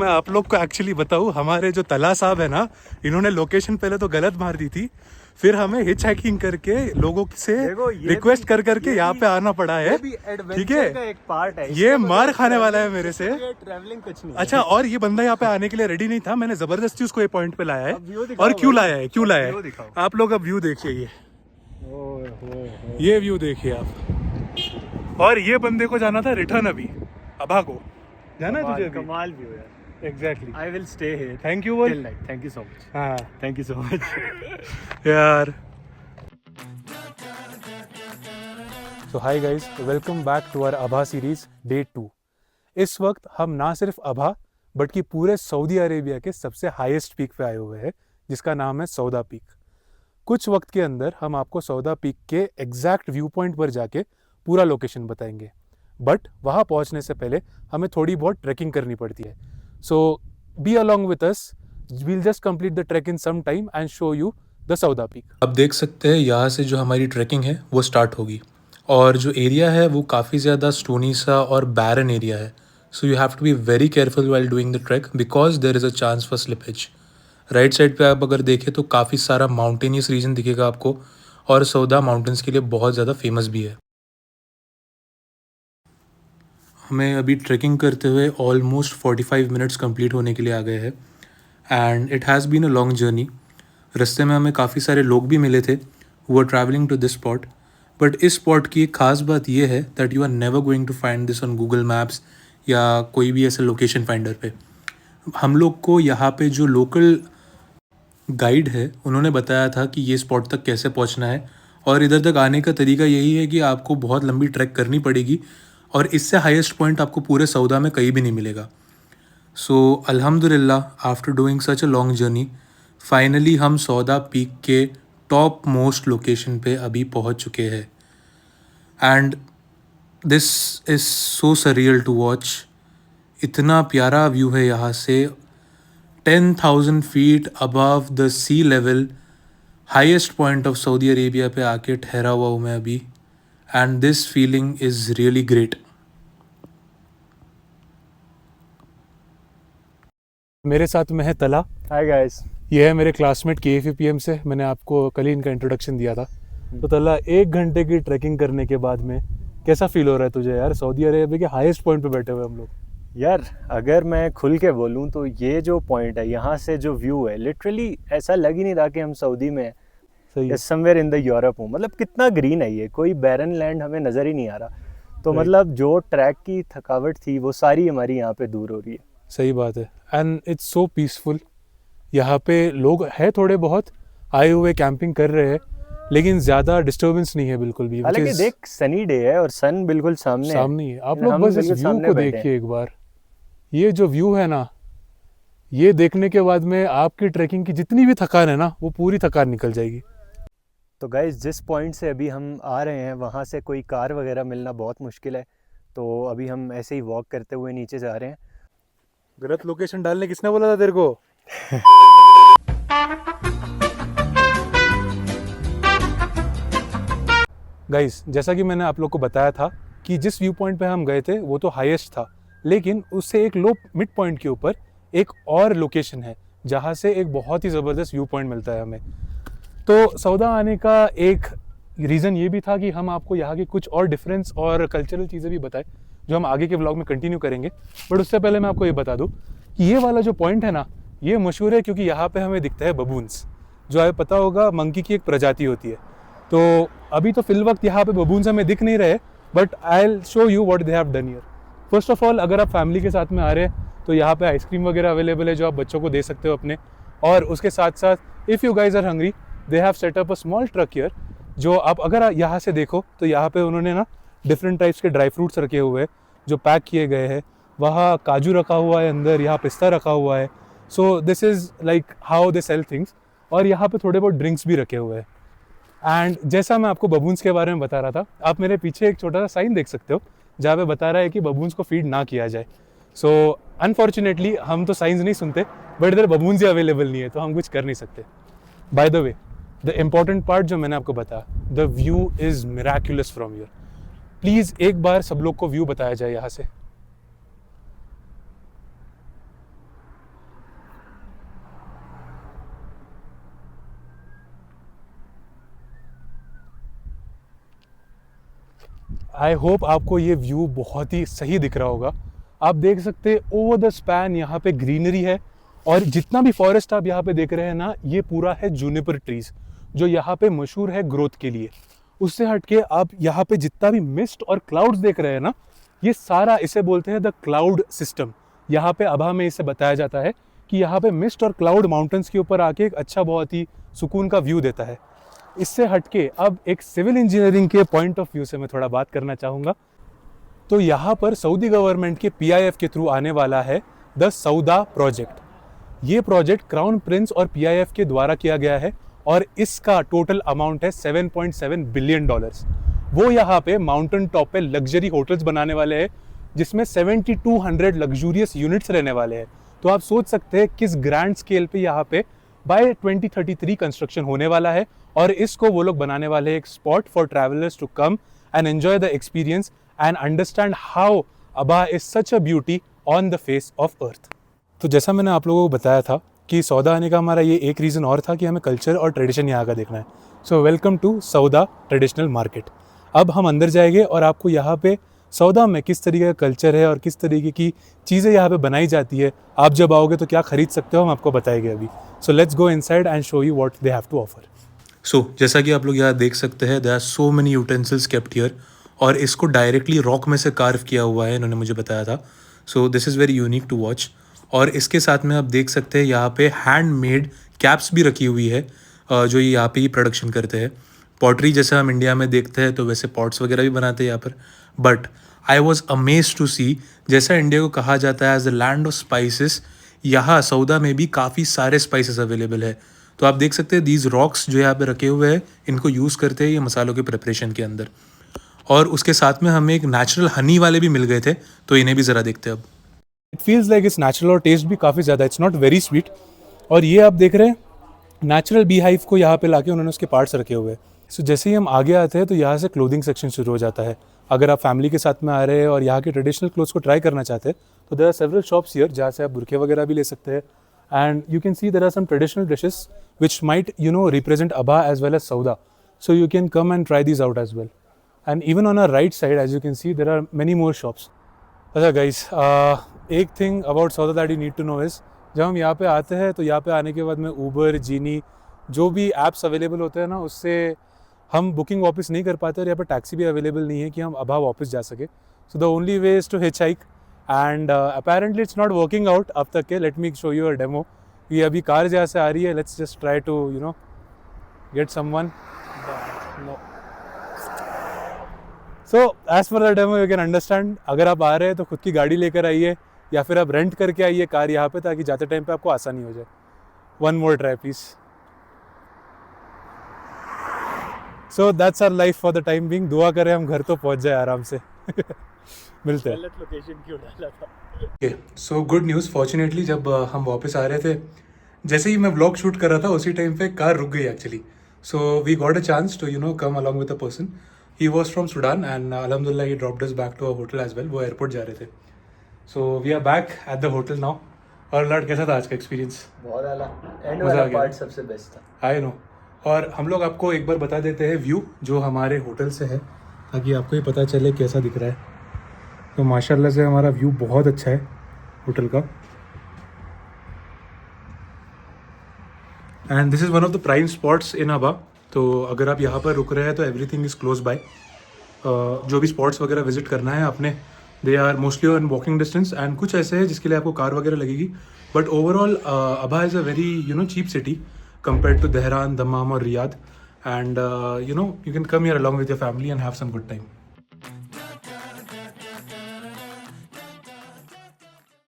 मैं आप लोग को एक्चुअली बताऊं, हमारे जो तला साहब है ना, इन्होंने लोकेशन पहले तो गलत मार दी थी, फिर हमें हिच हाइकिंग करके लोगों से रिक्वेस्ट कर करके यहाँ पे आना पड़ा है। ठीक है, का एक पार्ट है, ये मार खाने वाला है मेरे से। ट्रैवलिंग कुछ नहीं। अच्छा, और ये बंदा यहाँ पे आने के लिए रेडी नहीं था, मैंने जबरदस्ती उसको ये पॉइंट पे लाया है। और क्यों लाया है, क्यों लाया है, आप लोग अब व्यू देखिए। ये व्यू देखिए आप। और ये बंदे को जाना था रिटर्न अभी, अभा को जाना है तुझे। कमाल व्यू यार। Exactly. I will stay here. Thank you बोल। Thank you so much. हाँ Thank you so much. यार। So hi guys, welcome back to our Abha series day 2। इस वक्त हम ना सिर्फ अभा बल्कि पूरे सऊदी अरेबिया के सबसे हाईएस्ट पीक पे आए हुए हैं, जिसका नाम है सौदा पीक। कुछ वक्त के अंदर हम आपको सौदा पीक के एग्जैक्ट व्यू पॉइंट पर जाके पूरा लोकेशन बताएंगे, बट वहाँ पहुँचने से पहले हमें थोड़ी बहुत ट्रैकिंग करनी पड़ती है। So be along with us. We'll just complete the trek in some time and show you the Sauda Peak. अब देख सकते हैं यहाँ से जो हमारी ट्रैकिंग है वो स्टार्ट होगी, और जो एरिया है वो काफ़ी ज़्यादा स्टोनी सा और बैरन एरिया है। So you have to be very careful while doing the track because there is a chance for slippage. Right side पे आप अगर देखें तो काफ़ी सारा माउंटेनियस रीजन दिखेगा आपको, और सौदा माउंटेन्स के लिए बहुत ज़्यादा फेमस भी है। हमें अभी ट्रैकिंग करते हुए ऑलमोस्ट 45 मिनट्स कंप्लीट होने के लिए आ गए हैं, and it has been a long journey. रास्ते में हमें काफ़ी सारे लोग भी मिले थे who are travelling to this spot, but इस स्पॉट की एक ख़ास बात यह है that you are never going to find this on Google Maps या कोई भी ऐसे लोकेशन फाइंडर पे। हम लोग को यहाँ पे जो लोकल गाइड है उन्होंने बताया था कि ये स्पॉट तक कैसे पहुँचना है, और इधर तक आने का तरीका यही है कि आपको बहुत लंबी ट्रैक करनी पड़ेगी, और इससे हाईएस्ट पॉइंट आपको पूरे सौदा में कहीं भी नहीं मिलेगा। सो अल्हम्दुलिल्लाह, आफ्टर डूइंग सच अ लॉन्ग जर्नी, फाइनली हम सौदा पीक के टॉप मोस्ट लोकेशन पे अभी पहुंच चुके हैं, and this is so surreal to watch. इतना प्यारा व्यू है यहाँ से, 10,000 feet above the sea level, highest point of Saudi Arabia पे आके ठहरा हुआ हूँ मैं अभी, and this feeling is really great. मेरे साथ में है तला। Hi guys. ये है मेरे क्लासमेट KFPM से, मैंने आपको कल ही इनका इंट्रोडक्शन दिया था। तो तला, 1 घंटे की ट्रैकिंग करने के बाद में कैसा फील हो रहा है तुझे यार? सऊदी अरेबिया के हाईएस्ट पॉइंट पे बैठे हुए हम लोग। यार अगर मैं खुल के बोलूँ तो ये जो पॉइंट है, यहाँ से जो व्यू है, लिटरली ऐसा लग ही नहीं रहा कि हम सऊदी में हैं, सही है। समवेयर इन द यूरोप हूँ। मतलब कितना ग्रीन है ये, कोई बैरन लैंड हमें नज़र ही नहीं आ रहा। तो मतलब जो ट्रैक की थकावट थी वो सारी हमारी यहाँ पे दूर हो रही है। सही बात है, एंड इट्स सो पीसफुल। यहाँ पे लोग हैं थोड़े बहुत आए हुए, कैंपिंग कर रहे हैं, लेकिन ज़्यादा डिस्टर्बेंस नहीं है बिल्कुल भी। हालांकि देख, सनी डे है और सन बिल्कुल सामने है। आप लोग बस इस व्यू को देखिए एक बार। ये जो व्यू है ना, ये देखने के बाद में आपकी ट्रैकिंग की जितनी भी थकान है ना, वो पूरी थकान निकल जाएगी। तो गाइस, जिस पॉइंट से अभी हम आ रहे हैं वहाँ से कोई कार वगैरह मिलना बहुत मुश्किल है, तो अभी हम ऐसे ही वॉक करते हुए नीचे जा रहे हैं। गलत लोकेशन डालने किसने बोला था तेरे को? गाइस, जैसा कि मैंने आप लोग को बताया था कि जिस व्यू पॉइंट पे हम गए थे वो तो हाईएस्ट था, लेकिन उससे एक लो मिड पॉइंट के ऊपर एक और लोकेशन है जहाँ से एक बहुत ही ज़बरदस्त व्यू पॉइंट मिलता है हमें। तो सौदा आने का एक रीज़न ये भी था कि हम आपको यहाँ की कुछ और डिफरेंस और कल्चरल चीज़ें भी बताएं, जो हम आगे के व्लॉग में कंटिन्यू करेंगे। बट उससे पहले मैं आपको ये बता दूँ कि ये वाला जो पॉइंट है ना, ये मशहूर है क्योंकि यहाँ पे हमें दिखता है बबून्स, जो हमें पता होगा मंकी की एक प्रजाति होती है। तो अभी तो फिल वक्त यहाँ पे बबून्स हमें दिख नहीं रहे, but I will show you what they have done here. First of all, अगर आप फैमिली के साथ में आ रहे हैं तो यहाँ पे आइसक्रीम वगैरह अवेलेबल है जो आप बच्चों को दे सकते हो अपने, और उसके साथ साथ if you guys are hungry, they have set up a small truck here, जो आप अगर यहाँ से देखो तो यहाँ पे उन्होंने ना डिफरेंट टाइप्स के ड्राई फ्रूट्स रखे हुए हैं जो पैक किए गए हैं। वहाँ काजू रखा हुआ है अंदर, यहाँ पिस्ता रखा हुआ है। सो this is like how they sell things, और यहाँ पे थोड़े बहुत ड्रिंक्स भी रखे हुए हैं। एंड जैसा मैं आपको बबून्स के बारे में बता रहा था, आप मेरे पीछे एक छोटा सा साइन देख सकते हो जहाँ पे बता रहा है कि बबून्स को फीड ना किया जाए। सो अनफॉर्चुनेटली हम तो साइंस नहीं सुनते, बट इधर बबून्स ही अवेलेबल नहीं है तो हम कुछ कर नहीं सकते। By the way, the important part जो मैंने आपको बताया, the view is miraculous from here. Please एक बार सब लोग को व्यू बताया जाए यहाँ से। आई होप आपको ये व्यू बहुत ही सही दिख रहा होगा। आप देख सकते हैं ओवर द स्पैन यहाँ पे ग्रीनरी है, और जितना भी फॉरेस्ट आप यहाँ पे देख रहे हैं ना, ये पूरा है जूनिपर ट्रीज, जो यहाँ पे मशहूर है ग्रोथ के लिए। उससे हटके आप यहाँ पे जितना भी मिस्ट और क्लाउड्स देख रहे हैं ना, ये सारा, इसे बोलते हैं द क्लाउड सिस्टम। यहाँ पे अभा में इसे बताया जाता है कि यहाँ पे मिस्ट और क्लाउड माउंटेन्स के ऊपर आके एक अच्छा, बहुत ही सुकून का व्यू देता है। इससे हटके अब एक सिविल इंजीनियरिंग के पॉइंट ऑफ व्यू से मैं थोड़ा बात करना चाहूँगा। तो यहाँ पर सऊदी गवर्नमेंट के PIF के थ्रू आने वाला है द सौदा प्रोजेक्ट। ये प्रोजेक्ट क्राउन प्रिंस और PIF के द्वारा किया गया है, और इसका टोटल अमाउंट है $7.7 बिलियन। वो यहाँ पे माउंटेन टॉप पे लग्जरी होटल्स बनाने वाले हैं, जिसमें 7200 लग्जूरियस यूनिट्स रहने वाले हैं। तो आप सोच सकते हैं किस ग्रैंड स्केल पे यहाँ पे बाय 2033 कंस्ट्रक्शन होने वाला है, और इसको वो लोग बनाने वाले हैं एक spot for travellers to come and enjoy the experience and understand how Abha is such a beauty on the face of earth. तो जैसा मैंने आप लोगों को बताया था कि सौदा आने का हमारा ये एक रीज़न और था कि हमें कल्चर और ट्रेडिशन यहाँ का देखना है। सो वेलकम टू सौदा ट्रेडिशनल मार्केट। अब हम अंदर जाएंगे और आपको यहाँ पे सौदा में किस तरीके का कल्चर है और किस तरीके की चीज़ें यहाँ पे बनाई जाती है, आप जब आओगे तो क्या खरीद सकते हो, हम आपको बताएंगे अभी। So let's go inside and show you what they have to offer. So जैसा कि आप लोग यहाँ देख सकते हैं, there are so many utensils kept here, और इसको डायरेक्टली रॉक में से कार्व किया हुआ है, इन्होंने मुझे बताया था। So this is very unique to watch. और इसके साथ में आप देख सकते हैं यहाँ पे हैंडमेड कैप्स भी रखी हुई है, जो ये यहाँ पे ही प्रोडक्शन करते हैं। पॉटरी जैसे हम इंडिया में देखते हैं तो वैसे पॉट्स वगैरह भी बनाते हैं यहाँ पर। But I was amazed to see, जैसा इंडिया को कहा जाता है as the land of spices, यहाँ सौदा में भी काफ़ी सारे स्पाइसेस अवेलेबल है। तो आप देख सकते हैं दीज रॉक्स जो यहाँ पे रखे हुए हैं, इनको यूज़ करते हैं ये मसालों के प्रिपरेशन के अंदर। और उसके साथ में हमें एक नेचुरल हनी वाले भी मिल गए थे, तो इन्हें भी ज़रा देखते हैं अब। It feels like it's natural, और टेस्ट भी काफ़ी ज़्यादा, इट्स नॉट वेरी स्वीट। और ये आप देख रहे हैं नेचुरल बी हाइव को यहाँ पे लाके उन्होंने उसके पार्ट्स रखे हुए हैं। सो जैसे ही हम आगे आते हैं तो यहाँ से क्लोथिंग सेक्शन शुरू हो जाता है। अगर आप फैमिली के साथ में आ रहे हैं और यहाँ के ट्रेडिशनल क्लोथ्स को ट्राई करना चाहते हैं तो there are several shops here, जहाँ से आप बुरखे वगैरह भी ले सकते हैं। And you can see there are some traditional dishes which might represent Abha as well as Souda, so you can come and try these out as well. And even on our right side as you can see there are many more shops. अच्छा guys, एक thing about Souda that you need to know is, जब हम यहाँ पे आते हैं तो यहाँ पे आने के बाद में ऊबर, जीनी, जो भी ऐप्स अवेलेबल होते हैं ना, उससे हम बुकिंग वापस नहीं कर पाते, और यहाँ पर टैक्सी भी अवेलेबल नहीं है कि हम अबा वापस जा सके। So the only way is to hitchhike, and apparently it's not working out अब तक के। Let me show you a demo. ये अभी कार जहाँ से आ रही है, let's just try to get someone. So as per the demo you can understand, अगर आप आ रहे हैं तो खुद की गाड़ी लेकर आइए, या फिर आप रेंट करके आइए कार यहाँ पे, ताकि जाते टाइम पे आपको आसानी हो जाए। One more try please. So that's our life for the time being. दुआ करें हम घर तो पहुँच जाए आराम से। मिलते हैं। गलत लोकेशन क्यों डाला था? सो गुड न्यूज़, फॉर्चुनेटली जब हम वापस आ रहे थे, जैसे ही मैं व्लॉग शूट कर रहा था उसी टाइम पे कार रुक गई actually. So we got a chance to come along with a person. He was from Sudan and अल्हम्दुलिल्लाह he dropped us back to a hotel as well. वो एयरपोर्ट जा रहे थे। So we are back at the hotel now. और lord, कैसा था आज का एक्सपीरियंस? बहुत आला, एंड मज़ा आ वाला गया। पार्ट सबसे बेस्ट था। I know. और हम लोग आपको एक बार बता देते हैं व्यू जो हमारे होटल से है, ताकि आपको ये पता चले कैसा दिख रहा है। तो माशाल्लाह से हमारा व्यू बहुत अच्छा है होटल का। And this is one of the prime spots इन अबा। तो अगर आप यहाँ पर रुक रहे हैं तो एवरीथिंग इज़ क्लोज बाय। जो भी स्पॉट्स वगैरह विजिट करना है आपने, they are mostly on walking distance, and कुछ ऐसे हैं जिसके लिए आपको कार वगैरह लगेगी। But overall Abha is a very cheap city compared to Dehran, Dammam or Riyadh, and you can come here along with your family and have some good time.